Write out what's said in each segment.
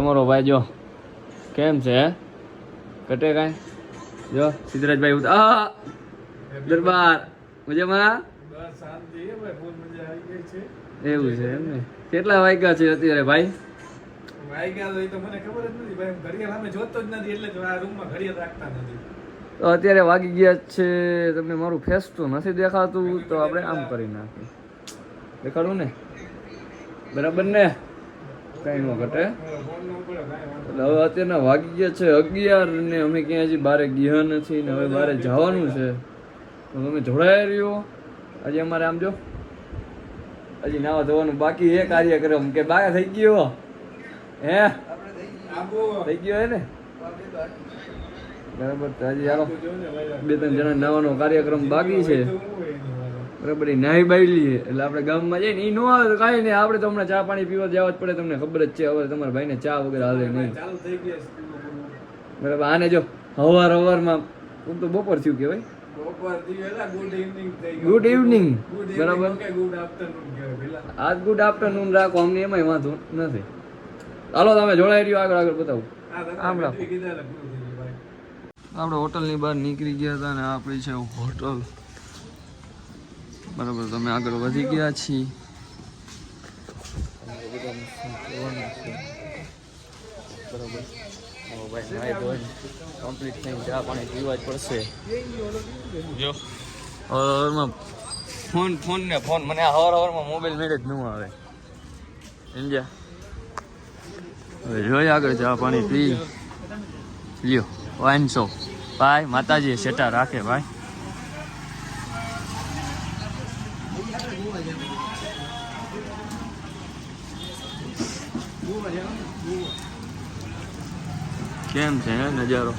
તમારો ભાઈ જો કેમ છે કટે કાંઈ જો સિદ્ધરાજભાઈ દરબાર મજામાં એવું છે એમ ને કેટલા વાગ્યા છે અત્યારે ભાઈ તો અત્યારે વાગી ગયા છે તમને મારું ફેસ તો નથી દેખાતું તો આપણે આમ કરી નાખીએ દેખાડું ને બરાબર ને કઈ ન ઘટે એટલે હવે અત્યારના વાગી ગયા છે 11 ને અમે ક્યાં હજી બારે ગયા નથી ને હવે બારે જવાનું છે તો તમે જોડાયા રહ્યો આજે અમારે આમ જો હજી નાવા ધોવાનું બાકી એ કાર્યક્રમ કે બાકા થઈ ગયો હે થઈ ગયો હે ને બરાબર તો હજી ચાલો 2-3 જણા નાવાનો કાર્યક્રમ બાકી છે બરાબર એ નાહી બાયલી એટલે આપણે ગામમાં જઈએ ને એ ન આવે તો કાંઈ નહીં આપણે તો હમણાં ચા પાણી પીવા જવા જ પડે તમને ખબર જ છે હવે તમારા ભાઈને ચા વગર હાલે નહીં બરાબર આને જો હવારમાં તો બપોર થયું કહેવાય ગુડ ઇવનિંગ બરાબર આજ ગુડ આફ્ટરનૂન રાખો અમને એમાંય વાંધો નથી ચાલો તમે જોડાઈ રહ્યો આગળ બતાવું આમ રાખો આપણે હોટલની બહાર નીકળી ગયા હતા ને આપણી છે હોટલ બરાબર તમે આગળ વધી ગયા છીએ બરાબર કમ્પ્લીટ થઈને ચા પાણી પીવા જ પડશે જો ફોન મને હવારમાં મોબાઈલ મેળે જ ન આવે સમજ્યા હવે જોઈએ આગળ ચા પાણી પી લ્યો વાંચો ભાઈ માતાજી સેટા રાખે ભાઈ કેમ છે નજારો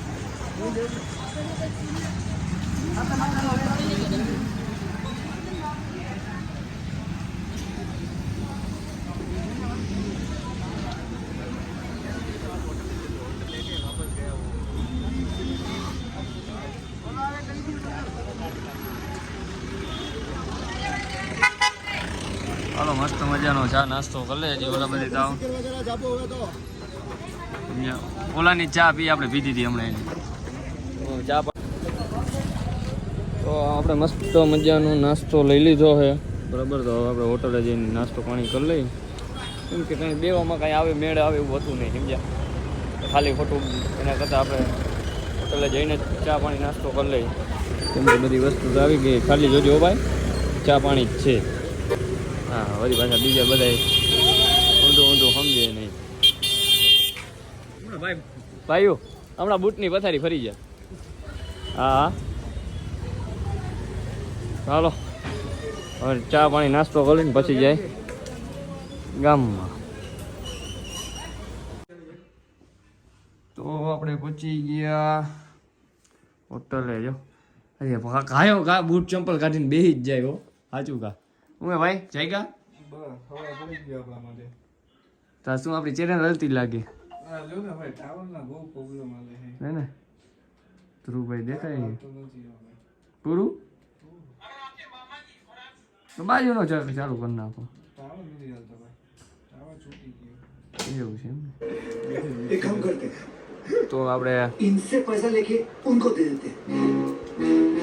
હાલો મસ્ત મજાનો ચા નાસ્તો કરી લે જે ઓલા બધી તાવ ઓલાની ચા પી આપણે પીધી હતી હમણાં એની ચા તો આપણે મસ્ત મજાનો નાસ્તો લઈ લીધો છે બરાબર તો આપણે હોટલે જઈને નાસ્તો પાણી કરી લઈ કેમ કે કંઈ દેવામાં કાંઈ આવે મેળ આવે એવું હતું નહીં સમજ્યા ખાલી ખોટું એના કરતાં આપણે હોટલે જઈને ચા પાણી નાસ્તો કરી લઈ કેમ કે બધી વસ્તુ તો આવી ગઈ ખાલી જોજો ભાઈ ચા પાણી જ છે હા વળી પાછા બીજા બધા ઊંધું સમજે નહીં ભાઈઓ હમણાં બૂટની પથારી ફરી જાય હા ચાલો હવે ચા પાણી નાસ્તો કરીને પછી જાય ગામમાં તો આપણે પહોંચી ગયા હોટલે જો અરે કાયો કા બૂટ ચંપલ કાઢીને બેસી જ જાય હો સાચું કા હું ભાઈ જાય કા તા શું આપણી ચેનલ હલતી લાગે હે ને ધ્રુવભાઈ દેખાય પૂરું તો બાજુનો ચાલુ કરી નાખો એવું છે एक हम करते તો આપણે इनसे पैसा लेके उनको दे देते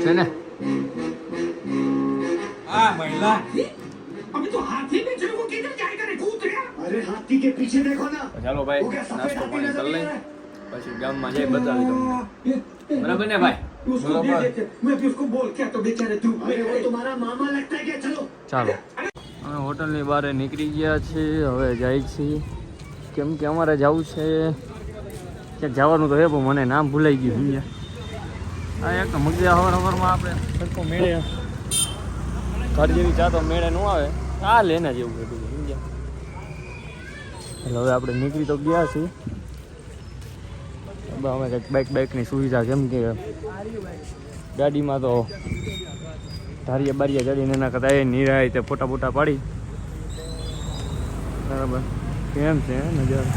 છે ને महिला अभी तो हाथी में चलो वो किधर जाएगा रे कूद रहा अरे हाथी के पीछे देखो ना ચાલો ભાઈ નાસ્તો પાણી કરી લઈ પછી ગામમાં જઈ બતાવી તમને બરાબર ને ભાઈ उसको दे देते मैं भी उसको बोल क्या तो बेचारे तू अरे वो तुम्हारा मामा लगता है क्या चलो ચાલો અમે હોટલની બહાર નીકળી ગયા છીએ હવે જાય છીએ કેમ કે અમારે જવું છે ક્યાંક જવાનું તો છે પણ મને નામ ભૂલાઈ ગયું સમજ્યા આ એક તો મગજા હવારમાં આપણે સરખો મેળે ઘર જેવી ચા તો મેળે ન આવે આ લેને જેવું બધું સમજ્યા એટલે હવે આપણે નીકળી તો ગયા છીએ અમે કંઈક બાઇકની સુવિધા કેમ કે ગાડીમાં તો ધારિયા બારિયા ચડીને એના કરતાં એ નિરાય તે ફોટા ફોટા પાડી બરાબર કેમ છે નજારો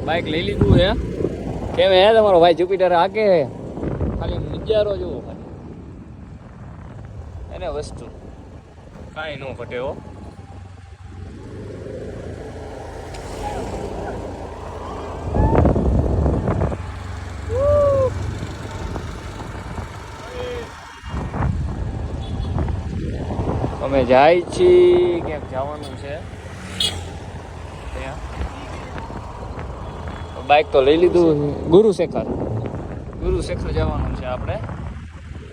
બાઇક લઈ લીધું છે કેમ હે તમારો ભાઈ જુપિટર હાકે ખાલી નજારો જોવો ખાલી એને વસ્તુ કાંઈ ન ઘટે હો. અમે જાય છીએ ક્યાંક જવાનું છે બાઇક તો લઈ લીધું ગુરુશેખર જવાનું છે આપણે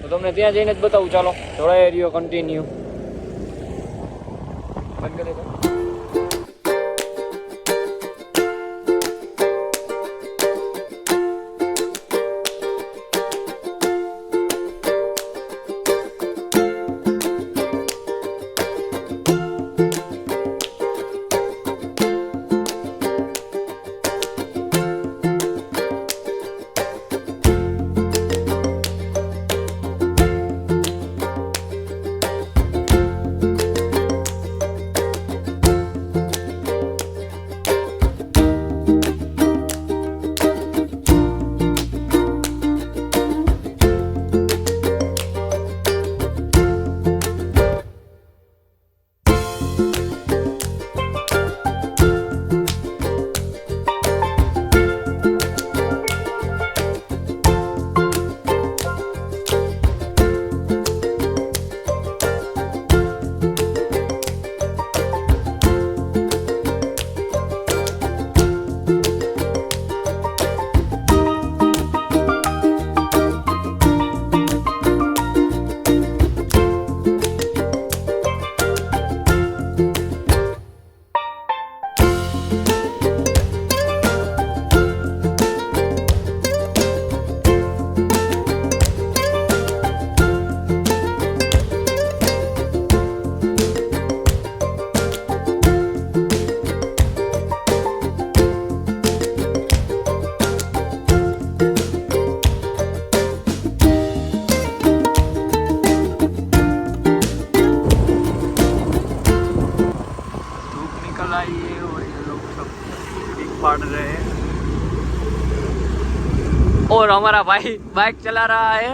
તો તમને ત્યાં જઈને જ બતાવું. ચાલો જોડાઈ રહ્યો કન્ટિન્યુ. બંધ કરી દો. और हमारा भाई बाइक चला रहा है.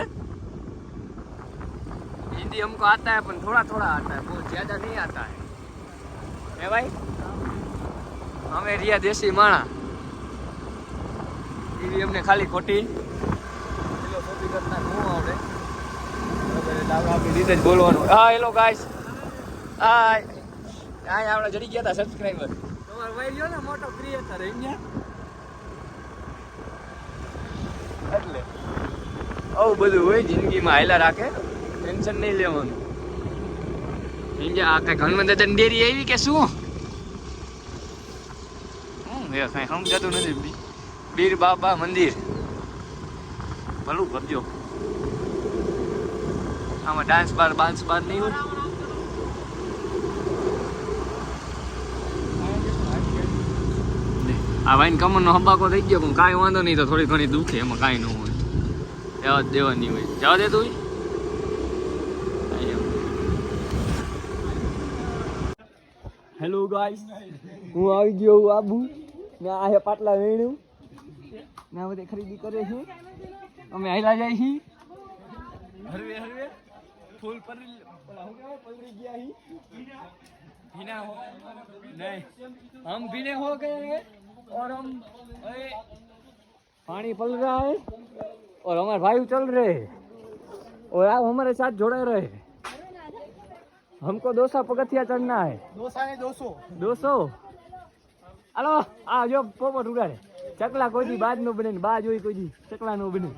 हिंदी हमको आता है पर थोड़ा थोड़ा आता है, बहुत ज्यादा नहीं आता है भाई. हमें रिया देसी माणा એવી અમને ખાલી ખોટી ફિલોસોફી કરતા ન આવડે. બરાબર આપણી રીતે જ બોલવાનું. હા હેલો ગાઈસ, હા આપણે જડી ગયા હતા સબસ્ક્રાઈબર. તમારો ભાઈ લ્યો ને મોટો ક્રિએટર અહીંયા એટલે આવું બધું હોય જિંદગીમાં હાયલા રાખે, ટેન્શન નહીં લેવાનું. આ કઈ હનુમાન દાદાની ડેરી આવી કે શું કઈ સમજાતું નથી. બીર બાબા મંદિર ભલું કરજો. આમાં ડાન્સ બાર નહીં હોય. આ વાઈન કમરનો હબાકો થઈ ગયો પણ કાંઈ વાંધો નહીં, તો થોડી ઘણી દુખે એમાં કાંઈ ન હોય, જવા દેવાની હોય. જવા દે તું. હેલો ગાઈસ, હું આવી ગયો આબુ ને આ પાટલા વેણ્યું ને આ બધી ખરીદી કરે છે. અમે હાઈલા જાય છીએ હરવે હરવે ફૂલ પલરી ગયા ही भीना हो नहीं, हम भीने हो गए हैं और हम पानी पल रहा है और हमारे भाई चल रहे हैं और आप हमारे साथ जोड़े रहे. हमको 200 पगथिया चढ़ना है. 200 हेलो आ जो पोपट उड़ाड़े चकला कोई दी बाज नो बने बा जोई कोई दी चकला नो बने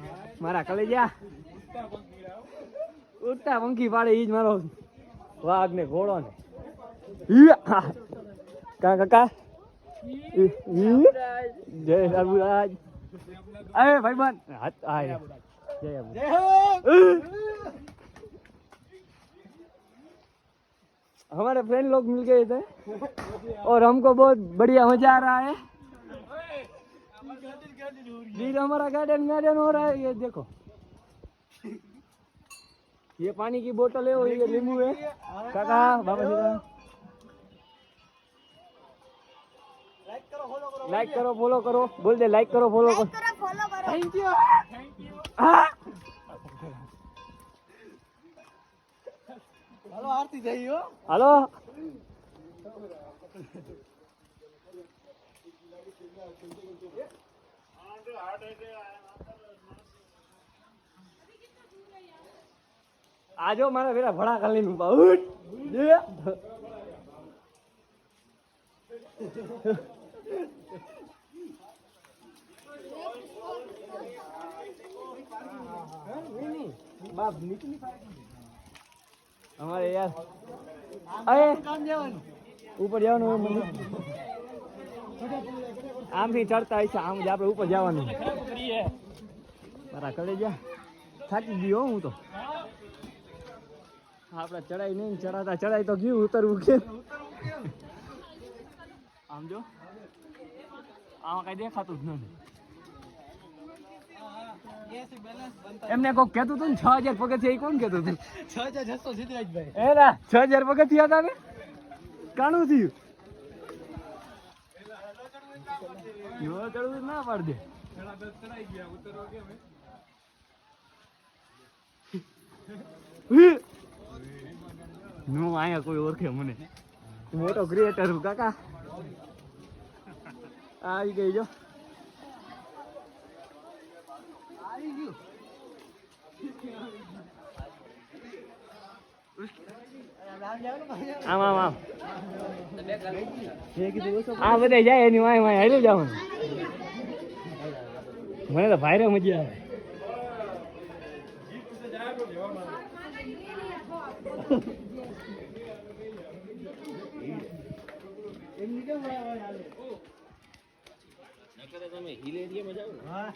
मारा कलेजा उड़ता पंखी पाड़े ईज मारो वाघ ने घोड़ो ने का काका जय सरबुराज. अरे भाई बन हाथ आए जय हो. हमारे फ्रेंड लोग मिल गए थे और हमको बहुत बढ़िया मजा आ रहा है. फिर हमारा गार्डन हो रहा है. ये देखो ये पानी की बोतल है और ये नींबू है. काका बाबा जी लाइक करो, फॉलो करो. લાઈક કરો ફોલો કરો બોલ દે લાઈક કરો ફોલો કરો થેન્ક યુ હા હાલો આરતી થઈ હો હાલો આજો મારા વેરા ભડા ખાલી નું બાઉટ हमारे यार अरे ऊपर જવાનું મંદિર આમ થી ચડતા છે આમ જ આપણે ઉપર જવાનું મારા કલેજા થાકી ગયો હું તો આપણે ચડાઈ નહીં ચડાતા ચડાઈ તો ગયું ઉતરવું કે આમ જો આમાં કઈ દેખાતું જ નથી એમને કોક કહેતું હતું ને 6000 પગથિયા એ કોણ કહેતું હતું 6600 સિદ્ધરાજભાઈ એલા 6000 પગથિયા હતા ને કાણું થયું યો ચડવું ના પાડ દે ચડાઈ ગયા ઉતરવા કેમ નો આયા કોઈ ઓળખે મને મોટો ક્રિએટર હું કાકા આવી ગઈ જો આમ આમ આમ આ બધા જાય એની વાય વાય હાલ્યું જવાનું મને તો ભાઈરે મજા આવે તમે હિલ એરિયામાં જાઓ હા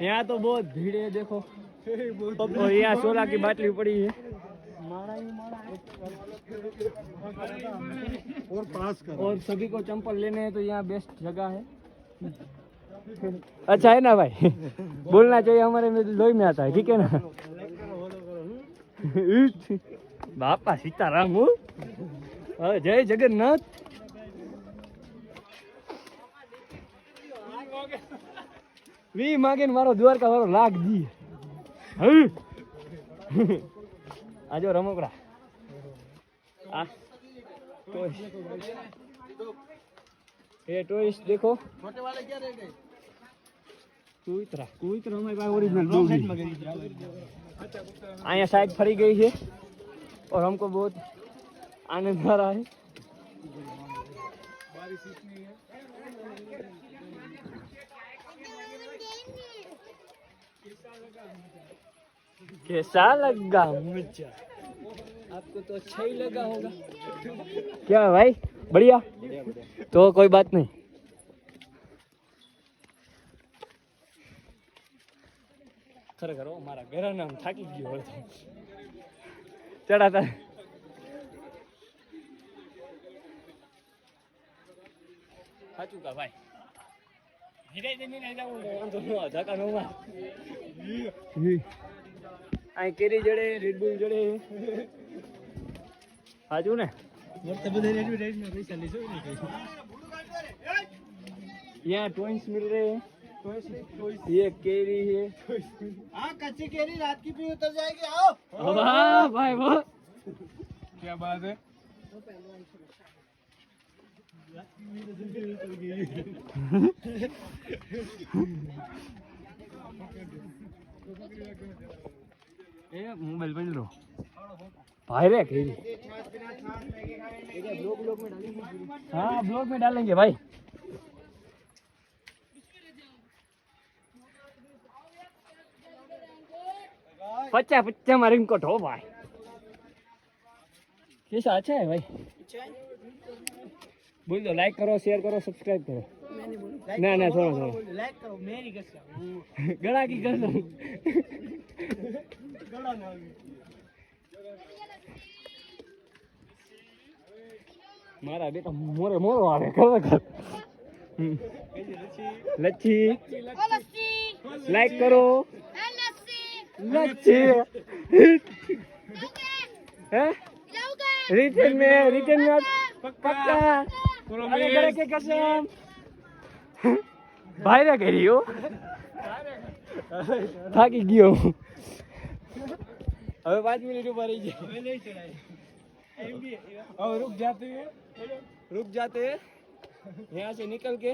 यहाँ तो बहुत भीड़ है देखो और यहाँ सोला की बाटली पड़ी है और पास कर और सभी को चंपल लेने हैं तो यहाँ बेस्ट जगह है अच्छा है ना भाई बोलना चाहिए हमारे में लोही में आता है ठीक है ना बापा सीताराम जय जगन्नाथ वी मांगे मारो द्वारका वालों लाग दी आजो रमकड़ा ये टॉयस देखो छोटे वाले क्या रेट है कुइतरा हमारे पास ओरिजिनल डोगी आया साइड फरी गई है और हमको बहुत आनंद आ रहा है बारिश इतनी है कैसा लगा मुझे आपको तो अच्छा ही लगा होगा क्या भाई बढ़िया तो कोई बात नहीं खरेखर मारा घरा नाम थाकी गयो चढ़ाता साचू का भाई धीरे धीरे नहीं जाऊं तो धक्का नो मार आई केरी जड़े रेड बुल जड़े हाजू ने वर्त बदे रेड में पैसा लीजो नहीं कहीं यहाँ टॉइंस मिल रहे हैं ये केरी है हाँ कच्ची केरी रात की भी उतर जाएगी आओ वाह भाई वाह क्या बात है ए मोबाइल बंद लो भाई रे केरी ब्लॉग में डालेंगे हाँ ब्लॉग में डालेंगे भाई पच्चा पच्चा मारे इनको ठो भाई कैसा अच्छा है भाई बोल दो लाइक करो शेयर करो सब्सक्राइब करो ना ना थोड़ा थोड़ा लाइक करो मेरी कसम गला की कसम गला ना मारा बेटा मोरे मोरो आवे कर कर लच्छी लाइक करो लच्छी હે रिटर्न में पक्का अरे करे के कसम बाहर કરી હો થાકી ગયો હવે 5 મિનિટ ઉપર રહી જાય હવે નહીં ચડાય अब रुक जाते हैं यहाँ से निकल के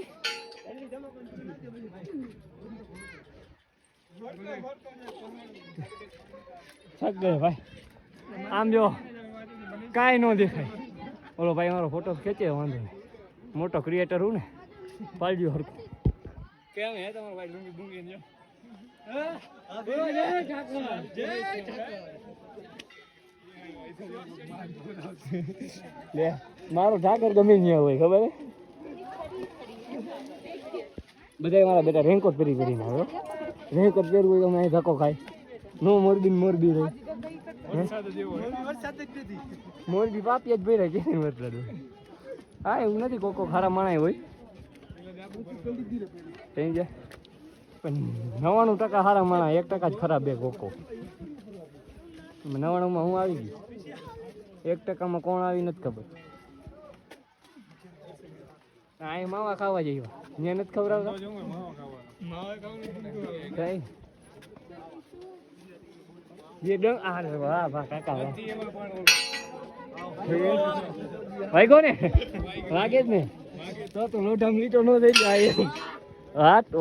थक गए भाई आम जो કાંઈ ન દેખાય ઓલો ભાઈ મારો ફોટો ખેંચે વાંધો નહીં મોટો ક્રિએટર હું ને પાડ્યો હરખું કેમ હે તમારો ભાઈ ડુંગી ડુંગી જો લે મારો ઠાકર ગમે ત્યાં હોય ખબર હે બધા મારા બેટા રેનકોટ પહેરીને આવ્યો રેનકોટ પહેરવું તો અહીં ધક્કો ખાય નો મોરબી રહી મોરબી પાપી જ ભર્યા કે મતલબ હા એવું નથી કોકો ખારા માણાય હોય થઈ જાય પણ 99% ખારા માણા 1% જ ખરાબ બે કોકો 99માં હું આવી ગયું 1%માં કોણ આવી નથી ખબર અહીં માવા ખાવા જઈએ ત્યાં નથી ખવડાવતા ये डंग आ रहे वाह वाह काका भाई कोने लागे ने तो लोटा मीठो नो થઈ જાય હા તો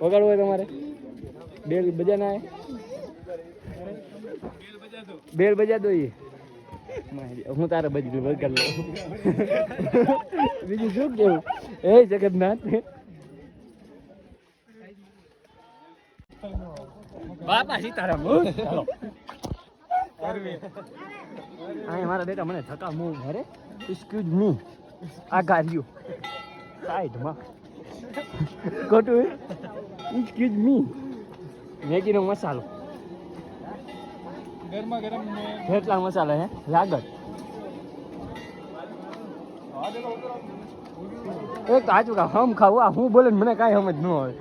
વગાડવો તમારે બેલ બજાના હે બેલ બજા દો ये હું તારે બજરી વગાડ લઉં બીજું શું કેવું એ જગન્નાથ બાપા સીતારામ ચાલો આ મારા બેટા મને થકા મૂવ અરે એક્સક્યુઝ મી આ ગાડીઓ સાઈડમાં ખોટું એક્સક્યુઝ મી મેગીનો મસાલો ગરમા ગરમ કેટલા મસાલા હે લાગત એક તો આજુ કા હમ ખાવું આ હું બોલે મને કાંઈ સમજ ન આવે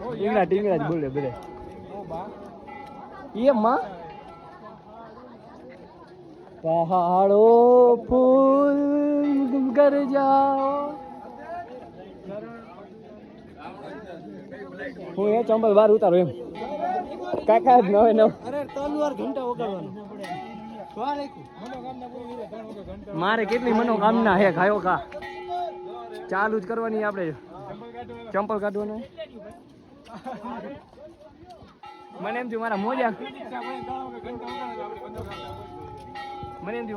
ટીંગડા જ બોલે બધે ये माँ पहाड़ो फूल कर जाओ હું એ ચંપલ બહાર ઉતારો એમ કાકા જ નવે નવ અરે 3 વાર ઘંટા વગાડવાનો મારે કેટલી મનોકામના હે ખાયો કા ચાલુ જ કરવાની આપણે ચંપલ કાઢવાનું મને એમ થયું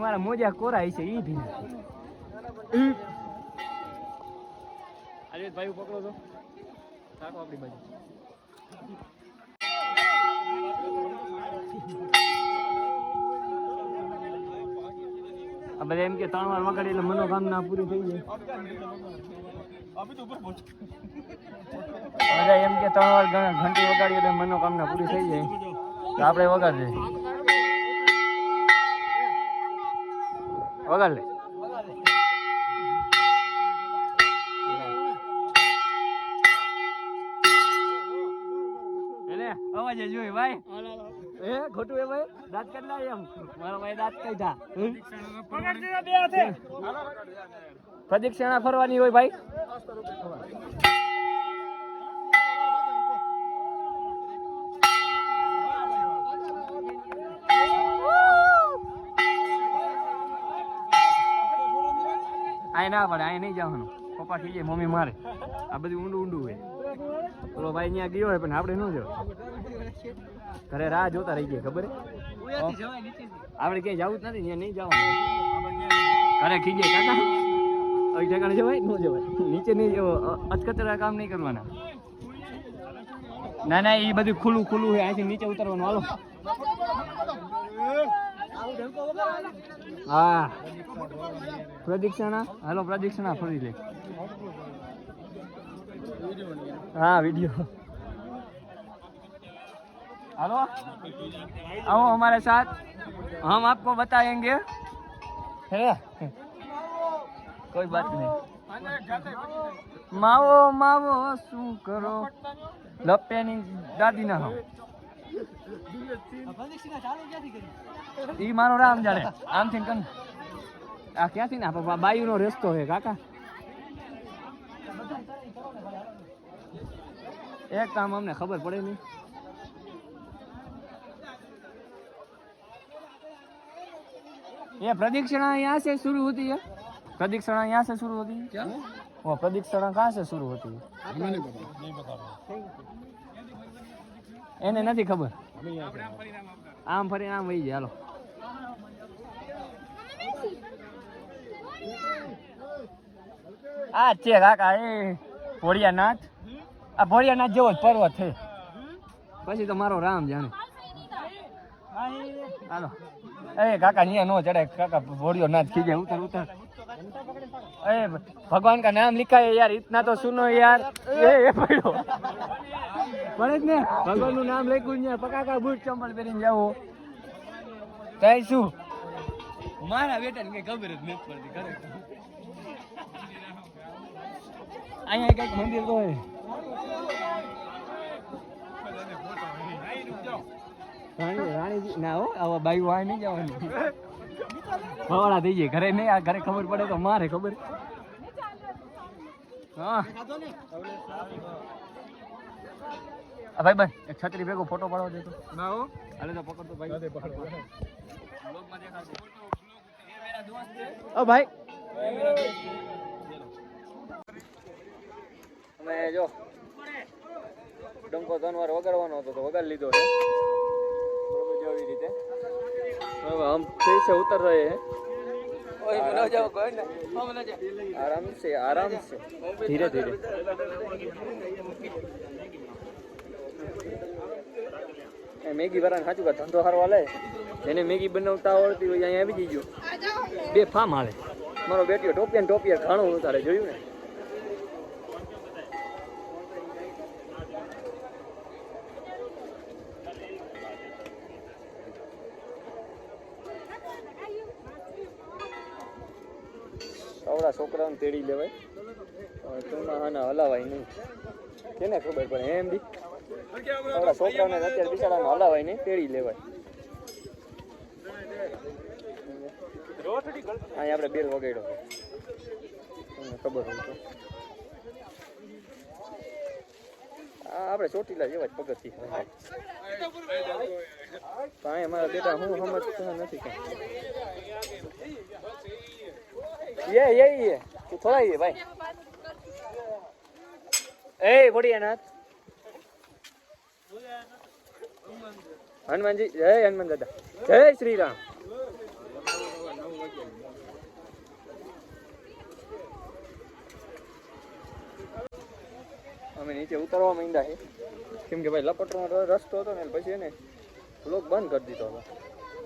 મારા મોજા કોરાય છે ઈ ભી અરે ભાઈ પકડો તો રાખો આપણી બાજુ આ બધા એમ કે 3 વાર વગાડી એટલે મનોકામના પૂરી થઈ જાય બધા એમ કે 3 વાર ઘંટી વગાડી એટલે મનોકામના પૂરી થઈ જાય તો આપણે વગાડી દઈએ વગાડ લે એને અવાજ જોઈ ભાઈ એ ખોટું એ ભાઈ દાંત કાઢલા એમ મારો ભાઈ દાંત કાઢ્યા બે હાથે પ્રદક્ષિણા ફરવાની હોય ભાઈ આ ના પડે આ નહીં જવાનું પપ્પા થઈ જાય મમ્મી મારે આ બધું ઊંડું હોય ઓલો ભાઈ અહીંયા ગયો હોય પણ આપણે ન જો ઘરે રાહ જોતા રહી ગયા ખબર આપણે ક્યાંય જવું જ નથી ત્યાં નહીં જવાનું ઘરે ખીજે કાકા અહીં ઠેકાણે જવાય ન જવાય નીચે નહીં અચકચરા કામ નહીં કરવાના ના ના એ બધું ખુલ્લું હોય અહીંથી નીચે ઉતરવાનું હાલો હા પ્રદક્ષિણા હાલો પ્રદક્ષિણા ફરી લે हाँ वीडियो हेलो आओ हमारे साथ हम आपको बताएंगे है कोई बात नहीं मावो मावो शू करो लपेनी दादी ना हो ઈ મારો રામ જાણે આમથી કન આ ક્યાંથી ને બાયુ નો રસ્તો છે કાકા एक काम हमने खबर पड़े नहीं ये प्रदक्षिणा यहाँ से शुरू होती है प्रदक्षिणा यहाँ से शुरू होती है क्या वो प्रदक्षिणा कहाँ से शुरू होती है એને નથી ખબર આમ ફરીને આમ વહી જાય હાલો આ છે કાકા એ ભોળિયાનાથ આ ભોળિયાનાથ જેવો જ પર્વત છે પછી તો મારો રામ જાણે હાલો એ કાકા નિયા નો ચડે काका भोड़ियो नाथ खींचे उतर उतर ए भगवान का नाम लिखा है यार इतना तो सुनो यार ये पढ़ो पढ़े ने भगवान નું નામ લખ્યું ને પકાકા બૂટ ચંપલ પહેરીને જાવો તઈ શું મારા બેટાને કઈ ખબર જ નથી પડતી કરે અહીંયા કઈક મંદિર તો હે રાણીજી ના હો આવા બાઈ વાય નહીં જવાનું ફવાડા થઈ જાય ઘરે નહીં આ ઘરે ખબર પડે તો મારે ખબર હા ભાઈ ભાઈ એક છત્રી ભેગો ફોટો પાડવા દેતો ના હો હાલે તો પકડતો ભાઈ બ્લોગમાં દેખાડો એ મેરા દોસ્ત છે ઓ ભાઈ અમે જો ડંકો ત્રણ વાર વગાડવાનો હતો તો વગાડી લીધો છે આવી રીતે હવે हम फिर से उतर रहे हैं ओए न जाओ कोई ना हम न जा आराम से धीरे धीरे मैगी वाला साचू का धंधो हारवा ले જેને મેગી બનાવતા આવડતી હોય અહીંયા આવી જજો બે ફામ હાલે મારો બેટીઓ ટોપિયા ઘણું ઉતારે જોયું ને આવડા છોકરાઓને તેડી લેવાય તોમાં હાના હલાવાય નહીં કેને ખબર પડે એમ દી આવડા છોકરાઓને અત્યારે બિચારાને હલાવાય નહીં તેડી લેવાય અહીંયા આપણે બેલ વગાડ્યો તમને ખબર હોય તો આપણે ચોટીલા જેવા જ પગથિ અહીંયા મારા બેટા હું સમજતા નથી ये तू थोड़ा ये भाई ए बढ़िया नाथ हनुमान जी जय हनुमान दादा जय श्री राम અમે નીચે ઉતરવા માંડ્યા છે કેમ કે ભાઈ લપટવાનો રસ્તો હતો ને પછી એને બ્લોક બંધ કરી દીધો હતો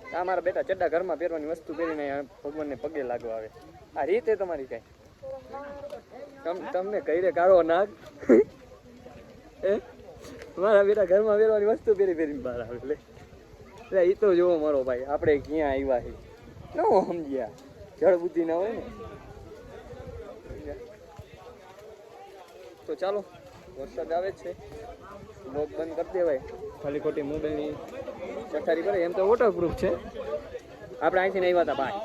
આ મારા બેટા ચડ્ડા ઘરમાં પહેરવાની વસ્તુ પહેરીને ભગવાનને પગે લાગવા આવે આ રીતે તમારી કઈ તમને કઈ રે કાઢો નાગ એ મારા બેટા ઘરમાં પહેરવાની વસ્તુ પહેરીને બહાર આવે એટલે એ તો જોવો મારો ભાઈ આપણે ક્યાં આવ્યા છે ન સમજ્યા જળ બુદ્ધિ ના હોય ને તો ચાલો વરસાદ આવે છે બ્લોક બંધ કરી દેવાય ખાલી ખોટી મોબાઈલની ચઠારી કરે એમ તો વોટરપ્રૂફ છે આપણે અહીંથી નહીં આવ્યા હતા ભાઈ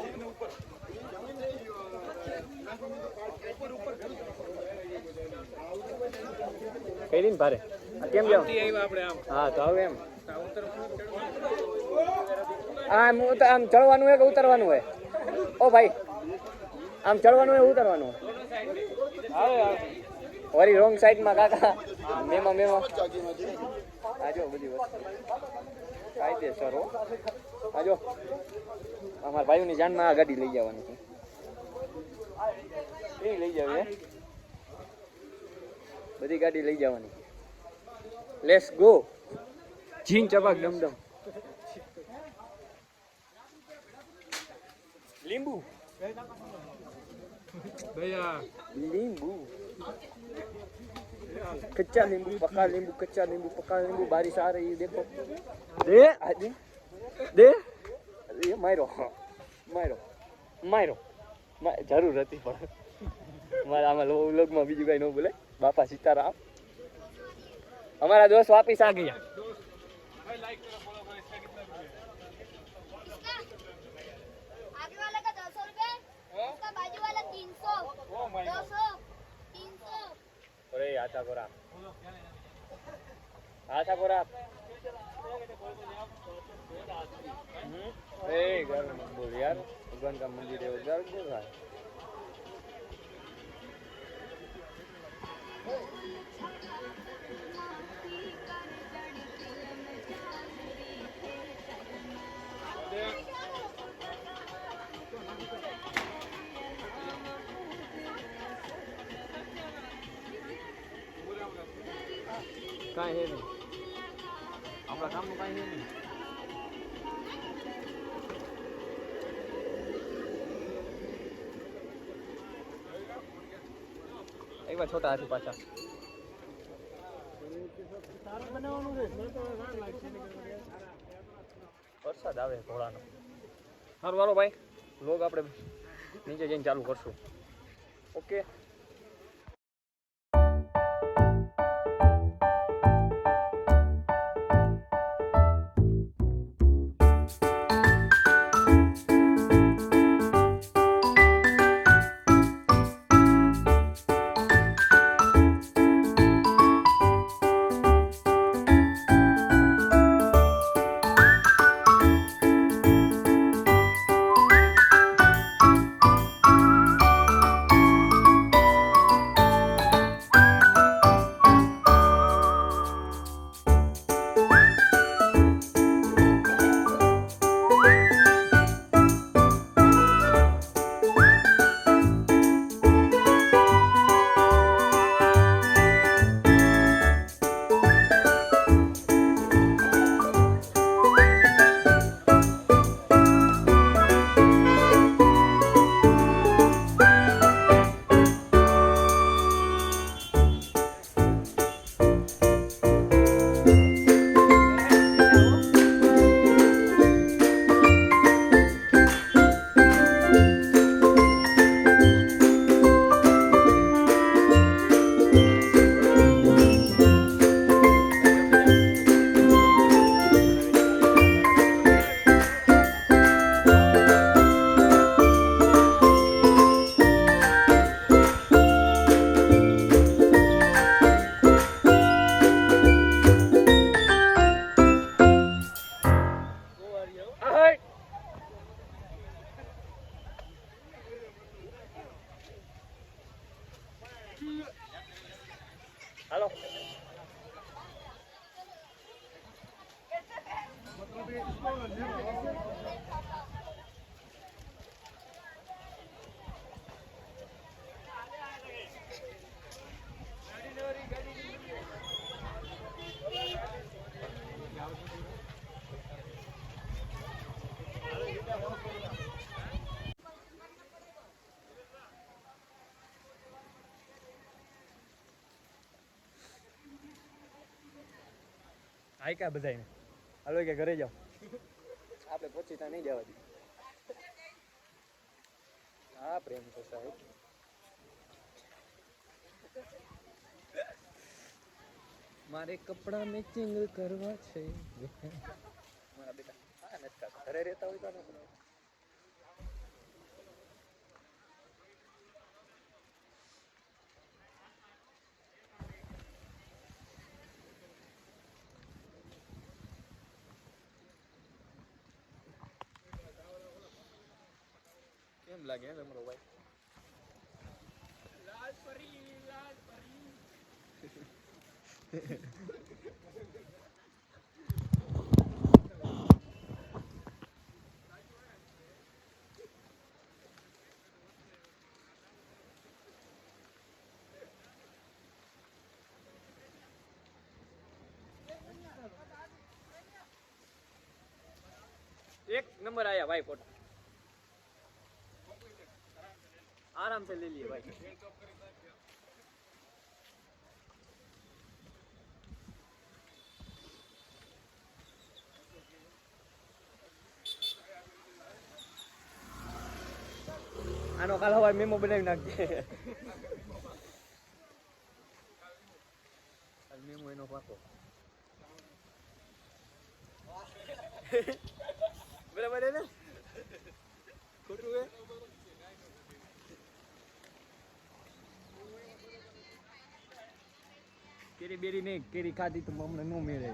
કઈ ને ભારે કેમ જાવ હા તો હવે એમ આમ ચડવાનું હોય કે ઉતરવાનું હોય ઓ ભાઈ આમ ચડવાનું હોય ઉતરવાનું હોય વરી રોંગ સાઈડમાં કાકા મેમાં આજો બધી વસ્તુ કાયદેસર હો આજો અમારા ભાઈઓની જાનમાં આ ગાડી લઈ જવાની છે એ લઈ જાવ બધી ગાડી લઈ જવાની લેટ્સ ગો જીન ચબાક ડમડમ લીંબુ લીંબુ कच्चा नींबू पका नींबू बारिश आ रही है देखो दे दे दे ये मारो जरूर હતી પણ મારા આમાં લોગમાં બીજું કઈ ન બોલે બાપા સીતારામ हमारा दोस्त वापिस आ गया आगे वाला का 200 रुपए, उसका बाजू वाला 300, 200, 300। अरे आचा कोरा ए घर बोल यार भगवान का मंदिर है उधर बोल रहा है કાંઈ હે નહીં આપણા કામનું કાંઈ હે નહીં એકવાર છોટા હાથી પાછા વરસાદ આવે ધોળાનો સારું વાલો ભાઈ લોગ આપણે નીચે જઈને ચાલુ કરશું ઓકે હાલો આઈ કા બધાને હાલો કે ઘરે જાઓ આપણે પહોંચીતા નહીં જવા દી હા પ્રેમ તો સાહેબ મારે કપડા મેચિંગ કરવા છે મારા બેટા હા નથી ઘરે રહેતા હોય તો કેમ લાગે તમારો ભાઈ લાલ પરી एक नंबर आया भाई फोटो आराम से ले लिए भाई આનો કાલ હવારે મેમો બનાવી નાખજે મેમો એનો પાકો બરાબર હે ને ખોટું હે કેરી બેરી નહીં કેરી ખાધી તો અમને ન મળે